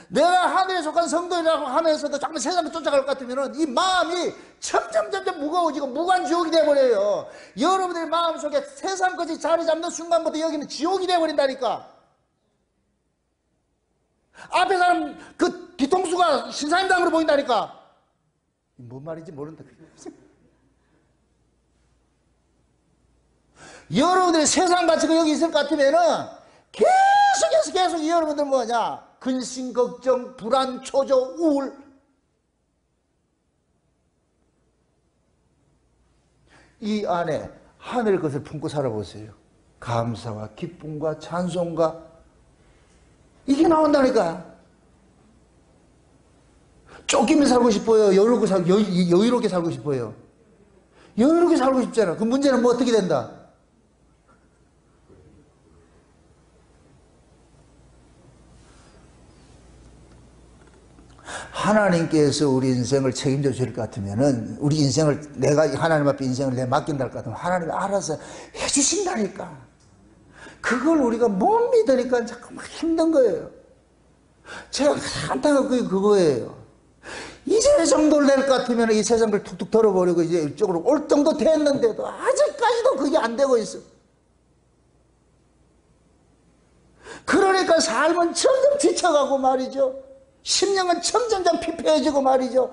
S1: 내가 하늘에 속한 성도이라고 하면서도 자꾸만 세상을 쫓아갈 것 같으면은 이 마음이 점점 무거워지고 무관지옥이 되어버려요. 여러분들의 마음속에 세상 것이 자리 잡는 순간부터 여기는 지옥이 되어버린다니까. 앞에 사람 그 뒤통수가 신사임당으로 보인다니까. 뭔 말인지 모른다. 여러분들의 세상 가치가 여기 있을 것 같으면은 계속 여러분들 뭐냐 근심, 걱정, 불안, 초조, 우울. 이 안에 하늘의 것을 품고 살아보세요. 감사와 기쁨과 찬송과 이게 나온다니까. 쫓기면 살고 싶어요? 여유롭게 살고 싶어요? 여유롭게 살고 싶잖아. 그 문제는 뭐 어떻게 된다? 하나님께서 우리 인생을 책임져 줄 것 같으면은, 우리 인생을, 내가 하나님 앞에 인생을 내 맡긴다 할 것 같으면 하나님이 알아서 해주신다니까. 그걸 우리가 못 믿으니까 자꾸 막 힘든 거예요. 제가 한탄한 게 그거예요. 이제 정도를 낼 것 같으면 이 세상을 툭툭 털어버리고 이제 이쪽으로 올 정도 됐는데도 아직까지도 그게 안 되고 있어. 그러니까 삶은 점점 지쳐가고 말이죠. 심령은 점점 피폐해지고 말이죠.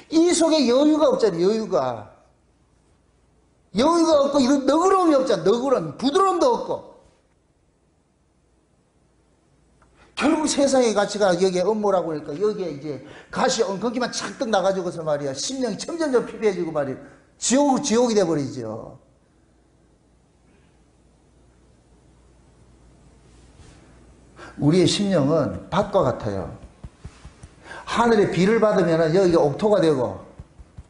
S1: 이 속에 여유가 없잖아요. 여유가 없고 이런 너그러움이 없잖아. 너그러움, 부드러움도 없고. 결국 세상의 가치가 여기에 업무라고 하니까 여기에 이제 가시 엉겅기만 착뜩 나가지고서 말이야. 심령이 점점 피폐해지고 말이야. 지옥이 돼버리죠. 우리의 심령은 밭과 같아요. 하늘의 비를 받으면 여기가 옥토가 되고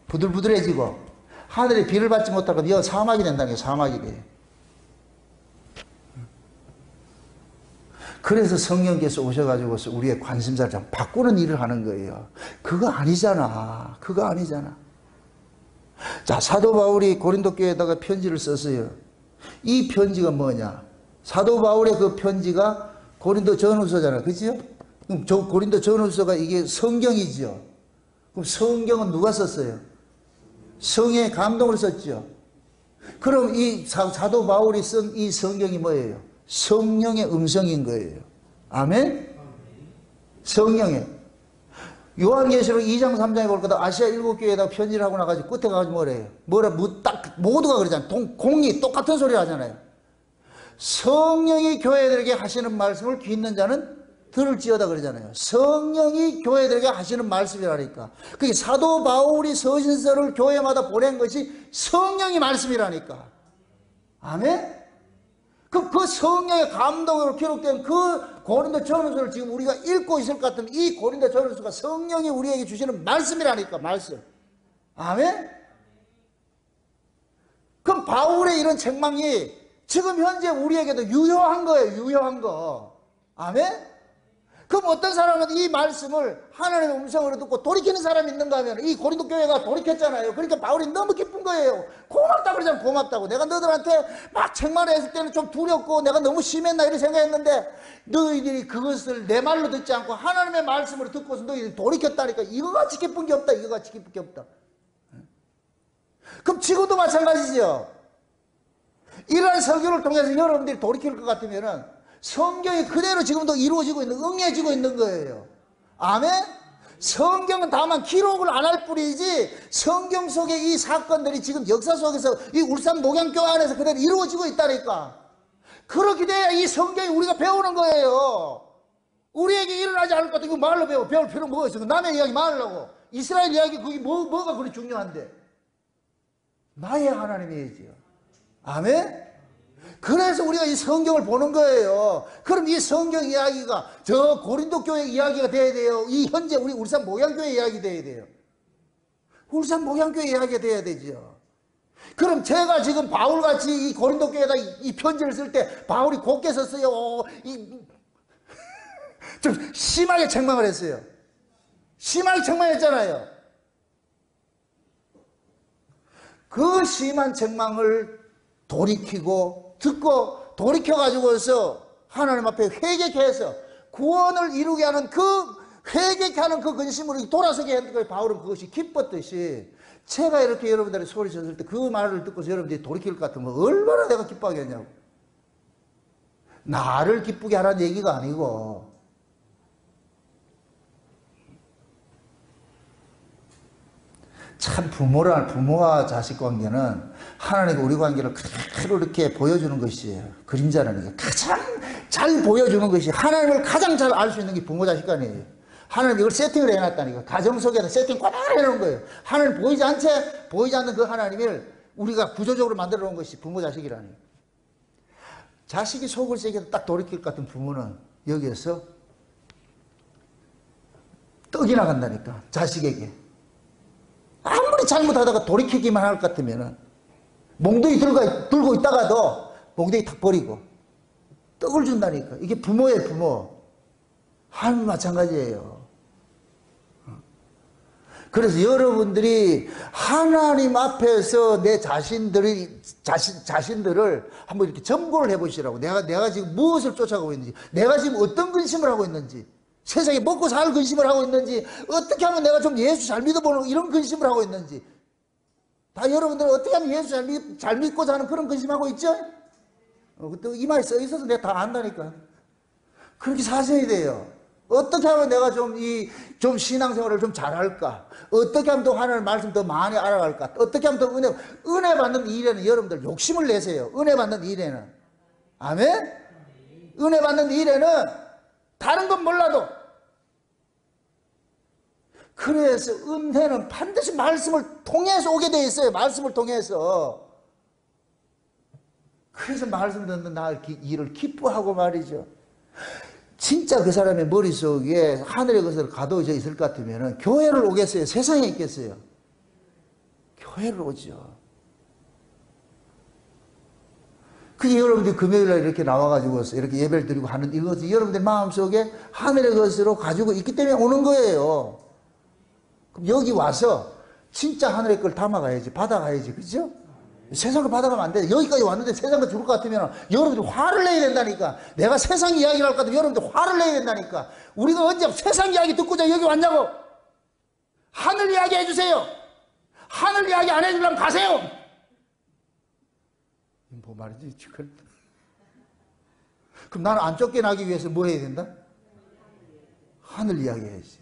S1: 부들부들해지고, 하늘의 비를 받지 못하면 여기 사막이 된다는 게 사막이 돼. 그래서 성령께서 오셔가지고 우리의 관심사를 좀 바꾸는 일을 하는 거예요. 그거 아니잖아. 그거 아니잖아. 자, 사도 바울이 고린도 교회에다가 편지를 썼어요. 이 편지가 뭐냐? 사도 바울의 그 편지가 고린도 전후서잖아. 그죠? 그럼 고린도 전후서가 이게 성경이죠. 그럼 성경은 누가 썼어요? 성령의 감동으로 썼죠. 그럼 이 사도 바울이 쓴 이 성경이 뭐예요? 성령의 음성인 거예요. 아멘? 성령의. 요한계시록 2장 3장에 볼 거다. 아시아 7교회에다 편지를 하고 나가지고 끝에 가가지고 뭐래요? 모두가 그러잖아요. 공이 똑같은 소리를 하잖아요. 성령이 교회들에게 하시는 말씀을 귀 있는 자는 들을지어다 그러잖아요. 성령이 교회들에게 하시는 말씀이라니까. 그게 사도 바울이 서신서를 교회마다 보낸 것이 성령의 말씀이라니까. 아멘? 그 성령의 감동으로 기록된 그 고린도 전후서를 지금 우리가 읽고 있을 것 같으면 이 고린도 전후서가 성령이 우리에게 주시는 말씀이라니까. 말씀. 아멘? 그럼 바울의 이런 책망이 지금 현재 우리에게도 유효한 거예요. 유효한 거. 아멘? 그럼 어떤 사람은 이 말씀을 하나님의 음성으로 듣고 돌이키는 사람이 있는가 하면, 이 고린도 교회가 돌이켰잖아요. 그러니까 바울이 너무 기쁜 거예요. 고맙다 그러잖아요. 고맙다고. 내가 너희들한테 막 책망했을 때는 좀 두렵고 내가 너무 심했나 이런 생각했는데 너희들이 그것을 내 말로 듣지 않고 하나님의 말씀으로 듣고서 너희들이 돌이켰다니까. 이거같이 기쁜 게 없다. 이거같이 기쁜 게 없다. 그럼 지금도 마찬가지죠. 이러한 설교를 통해서 여러분들이 돌이킬 것 같으면은 성경이 그대로 지금도 이루어지고 있는, 응해지고 있는 거예요. 아멘? 성경은 다만 기록을 안 할 뿐이지 성경 속에 이 사건들이 지금 역사 속에서 이 울산 목양교회 안에서 그대로 이루어지고 있다니까. 그렇게 돼야 이 성경이 우리가 배우는 거예요. 우리에게 일어나지 않을 것 같은 거 말로 배울 필요는 뭐가 있어? 남의 이야기 말하려고. 이스라엘 이야기 그게 뭐가 그리 중요한데. 나의 하나님이지요. 아멘? 그래서 우리가 이 성경을 보는 거예요. 그럼 이 성경 이야기가 저 고린도 교회 이야기가 돼야 돼요. 이 현재 우리 울산 목양교회 이야기 돼야 돼요. 울산 목양교회 이야기가 돼야 되죠. 그럼 제가 지금 바울같이 이 고린도 교회에다 이 편지를 쓸 때 바울이 곱게 썼어요. 좀 심하게 책망을 했어요. 심하게 책망했잖아요. 그 심한 책망을 돌이키고 듣고 돌이켜가지고서 하나님 앞에 회개케 해서 구원을 이루게 하는 그 회개케 하는 그 근심으로 돌아서게 하는 거예요. 바울은 그것이 기뻤듯이 제가 이렇게 여러분들이 소리쳤을 때 그 말을 듣고서 여러분들이 돌이킬 것 같으면 얼마나 내가 기뻐하겠냐고. 나를 기쁘게 하라는 얘기가 아니고 참 부모와 자식 관계는 하나님과 우리 관계를 그대로 이렇게 보여주는 것이에요. 그림자라는 게 가장 잘 보여주는 것이, 하나님을 가장 잘 알 수 있는 게 부모 자식 간이에요. 하나님 이걸 세팅을 해놨다니까. 가정 속에는 세팅 꽉 해놓은 거예요. 하나님 보이지 않는 그 하나님을 우리가 구조적으로 만들어 놓은 것이 부모 자식이라니. 자식이 속을 새겨도 딱 돌이킬 것 같은 부모는 여기에서 떡이 나간다니까. 자식에게 아무리 잘못하다가 돌이키기만 할 것 같으면은 몽둥이 들고 있다가도 몽둥이 탁 버리고 떡을 준다니까. 이게 부모예요, 부모. 하나님 마찬가지예요. 그래서 여러분들이 하나님 앞에서 내 자신들을 한번 이렇게 점검을 해보시라고. 내가 지금 무엇을 쫓아가고 있는지, 내가 지금 어떤 근심을 하고 있는지, 세상에 먹고 살 근심을 하고 있는지, 어떻게 하면 내가 좀 예수 잘 믿어보는 이런 근심을 하고 있는지, 다 여러분들 어떻게 하면 예수 잘 믿고자 하는 그런 근심하고 있죠? 또 이마에 써 있어서 내가 다 안다니까. 그렇게 사셔야 돼요. 어떻게 하면 내가 좀 신앙생활을 좀 잘할까? 어떻게 하면 더 하나님 말씀 더 많이 알아갈까? 어떻게 하면 더 은혜 받는 일에는 여러분들 욕심을 내세요. 은혜 받는 일에는. 아멘? 은혜 받는 일에는 다른 건 몰라도. 그래서 은혜는 반드시 말씀을 통해서 오게 돼 있어요. 말씀을 통해서. 그래서 말씀 듣는 일을 기뻐하고 말이죠. 진짜 그 사람의 머릿속에 하늘의 것을 가둬져 있을 것 같으면 교회를 오겠어요? 세상에 있겠어요? 교회를 오죠. 그게 여러분들이 금요일날 이렇게 나와가지고 이렇게 예배를 드리고 하는 이것이 여러분들 마음속에 하늘의 것으로 가지고 있기 때문에 오는 거예요. 그럼 여기 와서 진짜 하늘의 걸 담아가야지, 받아가야지, 그죠? 세상을 받아가면 안 돼. 여기까지 왔는데 세상을 줄 것 같으면 여러분들이 화를 내야 된다니까. 내가 세상 이야기를 할 것 같으면 여러분들이 화를 내야 된다니까. 우리가 언제 세상 이야기 듣고자 여기 왔냐고. 하늘 이야기 해주세요. 하늘 이야기 안 해주려면 가세요. 뭐 말이지 지금. 그럼 나는 안 쫓겨나기 위해서 뭐 해야 된다? 하늘 이야기 해야지.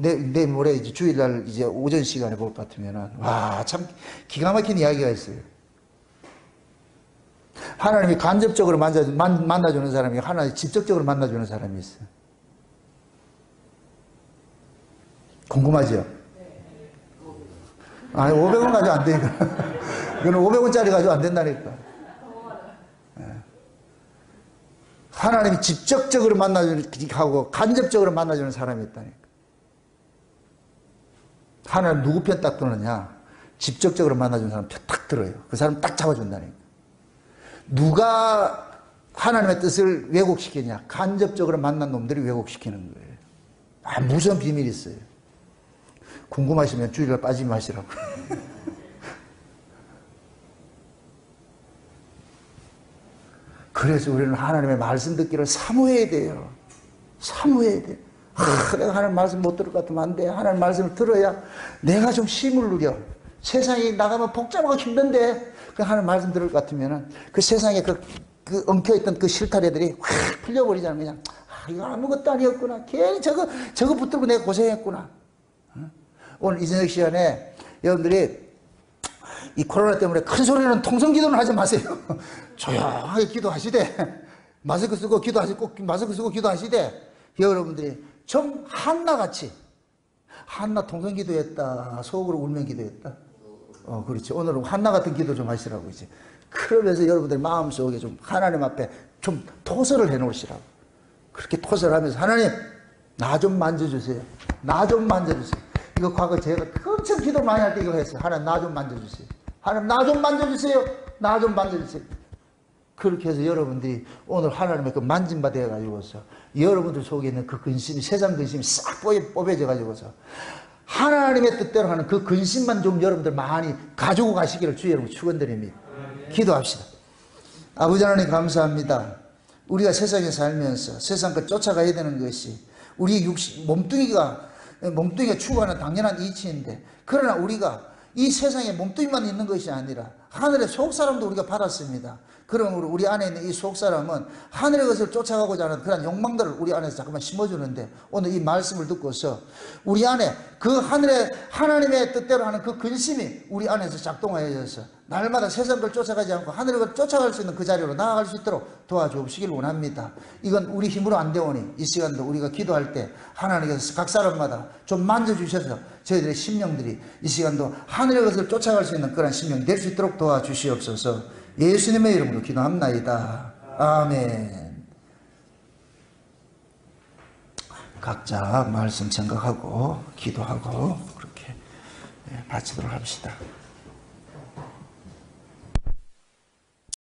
S1: 내 모레 이제 주일날 이제 오전 시간에 볼 것 같으면은, 와, 참 기가 막힌 이야기가 있어요. 하나님이 간접적으로 만나주는 사람이 하나님이 직접적으로 만나주는 사람이 있어요. 궁금하죠? 아니, 500원 가지고 안 되니까. 이거는 500원짜리 가지고 안 된다니까. 하나님이 직접적으로 만나주고 간접적으로 만나주는 사람이 있다니까. 하나님 누구 편 딱 드느냐? 직접적으로 만나주는 사람 편 딱 들어요. 그 사람 딱 잡아준다니까. 누가 하나님의 뜻을 왜곡시키냐? 간접적으로 만난 놈들이 왜곡시키는 거예요. 아, 무슨 비밀이 있어요. 궁금하시면 주일날 빠지지 마시라고. 그래서 우리는 하나님의 말씀 듣기를 사모해야 돼요. 사모해야 돼요. 내가 하나님 말씀 못 들을 것 같으면 안 돼. 하나님 말씀을 들어야 내가 좀 쉼을 누려. 세상에 나가면 복잡하고 힘든데 그 하나님 말씀 들을 것 같으면 그 세상에 그 엉켜있던 그 실타래들이 확 풀려버리잖아요. 그냥 이거 아무것도 아니었구나. 괜히 저거 붙들고 내가 고생했구나. 오늘 이 저녁 시간에 여러분들이 이 코로나 때문에 큰 소리는 통성기도는 하지 마세요. 조용하게 기도하시되 마스크 쓰고 기도하시되 여러분들이 좀 한나같이 한나 통성기도했다. 속으로 울면 기도했다. 그렇지. 오늘은 한나 같은 기도 좀 하시라고 이제. 그러면서 여러분들 마음속에 좀 하나님 앞에 좀 토설을 해놓으시라고. 그렇게 토설을 하면서 하나님 나 좀 만져주세요. 나 좀 만져주세요. 이거 과거 제가 엄청 기도 많이 할 때 이거 했어요. 하나님 나 좀 만져주세요. 하나님 나 좀 만져주세요. 나 좀 만져주세요. 그렇게 해서 여러분들이 오늘 하나님의 그 만짐바 되어가지고서 여러분들 속에 있는 그 근심이, 세상 근심이 싹 뽑여져가지고서 하나님의 뜻대로 하는 그 근심만 좀 여러분들 많이 가지고 가시기를 주의 여러분 축원드립니다. 기도합시다. 아버지 하나님 감사합니다. 우리가 세상에 살면서 세상 걸 쫓아가야 되는 것이 우리 몸뚱이가 추구하는 당연한 이치인데, 그러나 우리가 이 세상에 몸뚱이만 있는 것이 아니라 하늘의 속사람도 우리가 받았습니다. 그러므로 우리 안에 있는 이 속사람은 하늘의 것을 쫓아가고자 하는 그런 욕망들을 우리 안에서 자꾸만 심어주는데, 오늘 이 말씀을 듣고서 우리 안에 그 하나님의 뜻대로 하는 그 근심이 우리 안에서 작동하여져서 날마다 세상 걸 쫓아가지 않고 하늘의 걸 쫓아갈 수 있는 그 자리로 나아갈 수 있도록 도와주시길 원합니다. 이건 우리 힘으로 안 되오니 이 시간도 우리가 기도할 때 하나님께서 각 사람마다 좀 만져주셔서 저희들의 심령들이 이 시간도 하늘의 것을 쫓아갈 수 있는 그런 심령이 될 수 있도록 도와주시옵소서. 예수님의 이름으로 기도합나이다. 아멘. 각자 말씀 생각하고 기도하고 그렇게 바치도록 합시다.